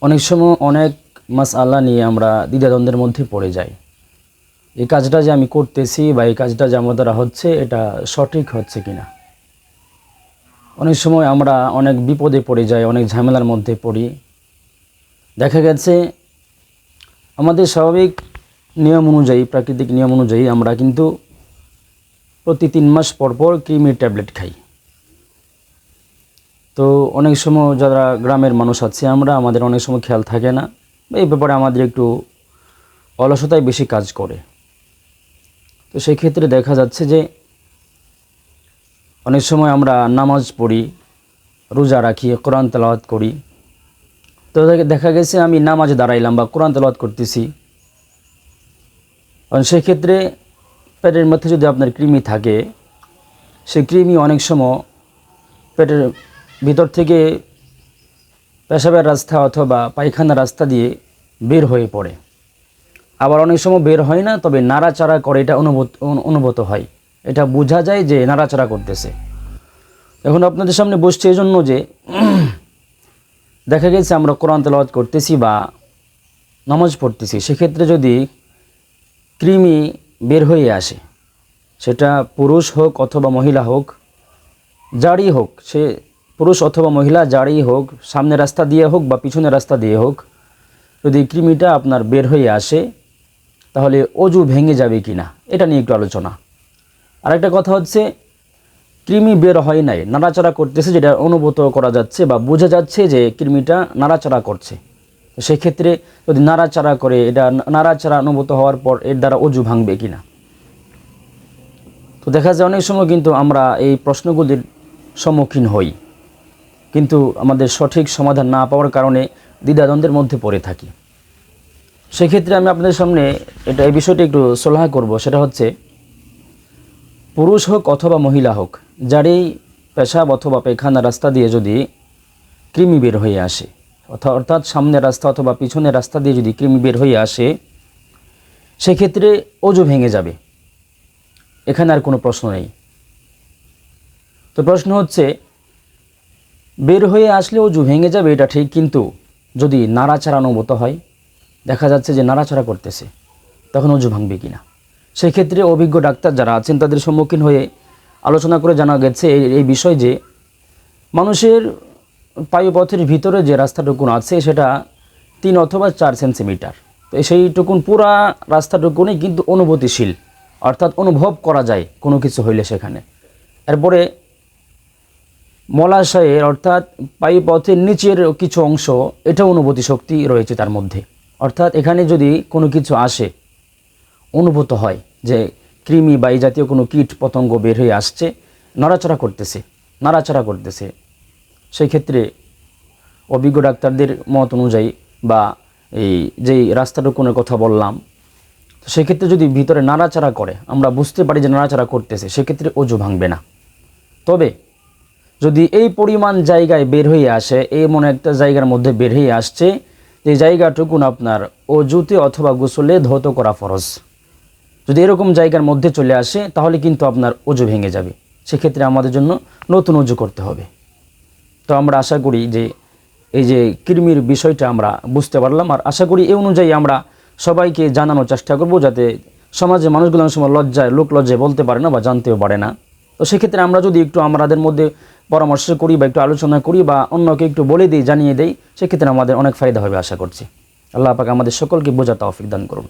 অনেক সময় অনেক মাসআলা নিয়ে আমরা দ্বিধাদ্বন্দ্বের মধ্যে পড়ে যাই। এই কাজটা যে আমি করতেছি বা এই কাজটা যে আমার দ্বারা হচ্ছে এটা সঠিক হচ্ছে কিনা। অনেক সময় আমরা অনেক বিপদে পড়ে যাই, অনেক ঝামেলার মধ্যে পড়ি। দেখা গেছে আমাদের স্বাভাবিক নিয়ম অনুযায়ী, প্রাকৃতিক নিয়ম অনুযায়ী আমরা কিন্তু প্রতি 3 মাস পর পর কৃমির ট্যাবলেট খাই। তো অনেক সময় যারা গ্রামের মানুষ আছে আমাদের অনেক সময় খেয়াল থাকে না, এই ব্যাপারে আমাদের একটু অলসতায় বেশি কাজ করে। তো সেই ক্ষেত্রে দেখা যাচ্ছে যে অনেক সময় আমরা নামাজ পড়ি, রোজা রাখি, কোরআন তেলাওয়াত করি। তো দেখা গেছে আমি নামাজে দাঁড়াইলাম বা কোরআন তেলাওয়াত করতেছি, কারণ সেই ক্ষেত্রে পেটের মধ্যে যদি আপনার কৃমি থাকে, সেই কৃমি অনেক সময় পেটের ভিতর থেকে পেশাবের রাস্তা অথবা পায়খানার রাস্তা দিয়ে বের হয়ে পড়ে। আবার অনেক সময় বের হয় না, তবে নাড়াচাড়া করে, এটা অনুভূত হয়, এটা বোঝা যায় যে নাড়াচাড়া করতেছে। এখন আপনাদের সামনে বসছে এই জন্য যে দেখা গেছে আমরা কোরআন তেলাওয়াত করতেছি বা নামাজ পড়তেছি, সেক্ষেত্রে যদি কৃমি বের হয়ে আসে, সেটা পুরুষ হোক অথবা মহিলা হোক, যারই হোক, সে পুরুষ অথবা মহিলা যারই হোক, সামনের রাস্তা দিয়ে হোক বা পিছনের রাস্তা দিয়ে হোক, যদি কৃমিটা আপনার বের হয়ে আসে তাহলে অজু ভেঙে যাবে কি না, এটা নিয়ে একটু আলোচনা। আরেকটা কথা হচ্ছে, কৃমি বের হয় নাই, নাড়াচাড়া করতেছে, যেটা অনুভূত করা যাচ্ছে বা বোঝা যাচ্ছে যে কৃমিটা নাড়াচাড়া করছে। সেক্ষেত্রে যদি নাড়াচাড়া করে, এটা নাড়াচাড়া অনুভূত হওয়ার পর এর দ্বারা অজু ভাঙবে কিনা। তো দেখা যায় অনেক সময় কিন্তু আমরা এই প্রশ্নগুলির সম্মুখীন হই, কিন্তু আমাদের সঠিক সমাধান না পাওয়ার কারণে দ্বিধাদ্বন্দ্বের মধ্যে পড়ে থাকি। সেক্ষেত্রে আমি আপনাদের সামনে এই বিষয়টি একটু সলহা করব। সেটা হচ্ছে, পুরুষ হোক অথবা মহিলা হোক, যারই পেশাব অথবা পায়খানার রাস্তা দিয়ে যদি কৃমি বের হয়ে আসে, অর্থাৎ সামনের রাস্তা অথবা পিছনের রাস্তা দিয়ে যদি কৃমি বের হয়ে আসে, সেক্ষেত্রে অজু ভেঙে যাবে, এখানে আর কোনো প্রশ্ন নেই। তো প্রশ্ন হচ্ছে, বের হয়ে আসলে অজু ভেঙে যাবে এটা ঠিক, কিন্তু যদি নাড়াচাড়া অনুভূত হয়, দেখা যাচ্ছে যে নাড়াচাড়া করতেছে, তখন অজু ভাঙবে কিনা। সেক্ষেত্রে অভিজ্ঞ ডাক্তার যারা আছেন তাদের সম্মুখীন হয়ে আলোচনা করে জানা গেছে এই বিষয় যে মানুষের পায়ুপথের ভিতরে যে রাস্তাটুকুন আছে সেটা 3 অথবা 4 সেন্টিমিটার। তো সেইটুকুন পুরা রাস্তাটুকুনই কিন্তু অনুভূতিশীল, অর্থাৎ অনুভব করা যায় কোনো কিছু হইলে সেখানে। এরপরে মলাশয়ের অর্থাৎ পায়ুপথের নিচের কিছু অংশ, এটা অনুভূতি শক্তি রয়েছে তার মধ্যে। অর্থাৎ এখানে যদি কোনো কিছু আসে, অনুভূত হয় যে কৃমি বা এই জাতীয় কোনো কীট পতঙ্গ বের হয়ে আসছে, নাড়াচাড়া করতেছে, সেই ক্ষেত্রে অভিজ্ঞ ডাক্তারদের মত অনুযায়ী বা এই যেই রাস্তাটুকুনের কথা বললাম, সেক্ষেত্রে যদি ভিতরে নাড়াচাড়া করে, আমরা বুঝতে পারি যে নাড়াচাড়া করতেছে, সেক্ষেত্রে অজু ভাঙবে না। তবে যদি এই পরিমাণ জায়গায় বের হয়ে আসে, এমন একটা জায়গার মধ্যে বের হয়ে আসছে, এই জায়গাটুকুন আপনার অজুতে অথবা গোসলে ধৌত করা ফরজ, যদি এরকম জায়গার মধ্যে চলে আসে, তাহলে কিন্তু আপনার অজু ভেঙে যাবে। সেক্ষেত্রে আমাদের জন্য নতুন অজু করতে হবে। তো আমরা আশা করি যে এই যে কৃমির বিষয়টা আমরা বুঝতে পারলাম, আর আশা করি এই অনুযায়ী আমরা সবাইকে জানানোর চেষ্টা করব, যাতে সমাজে মানুষগুলো অনেক সময় লোক লজ্জায় বলতে পারে না বা জানতেও পারে না। তো সেক্ষেত্রে আমরা যদি একটু আমাদের মধ্যে পরামর্শ করি বা একটু আলোচনা করি বা অন্যকে একটু বলে দিই, জানিয়ে দেই, সেক্ষেত্রে আমাদের অনেক ফায়দা হবে আশা করছি। আল্লাহ পাক আমাদের সকলকে বোঝার তৌফিক দান করুন।